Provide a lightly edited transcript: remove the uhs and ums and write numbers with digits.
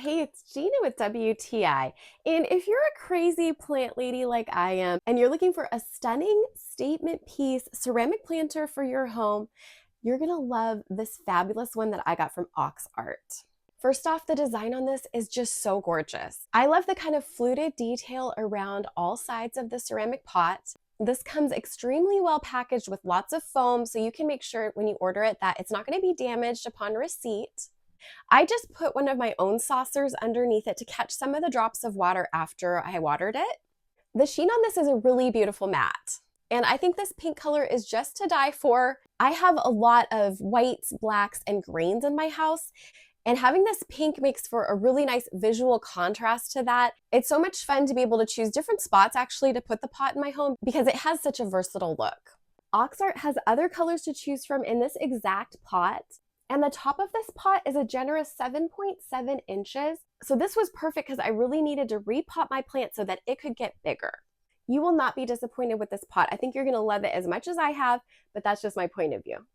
Hey, it's Gina with WTI. And if you're a crazy plant lady like I am, and you're looking for a stunning statement piece ceramic planter for your home, you're gonna love this fabulous one that I got from OXART. First off, the design on this is just so gorgeous. I love the kind of fluted detail around all sides of the ceramic pot. This comes extremely well packaged with lots of foam, so you can make sure when you order it that it's not gonna be damaged upon receipt. I just put one of my own saucers underneath it to catch some of the drops of water after I watered it. The sheen on this is a really beautiful matte. And I think this pink color is just to die for. I have a lot of whites, blacks, and greens in my house. And having this pink makes for a really nice visual contrast to that. It's so much fun to be able to choose different spots actually to put the pot in my home because it has such a versatile look. OXART has other colors to choose from in this exact pot. And the top of this pot is a generous 7.7 inches. So this was perfect because I really needed to repot my plant so that it could get bigger. You will not be disappointed with this pot. I think you're gonna love it as much as I have, but that's just my point of view.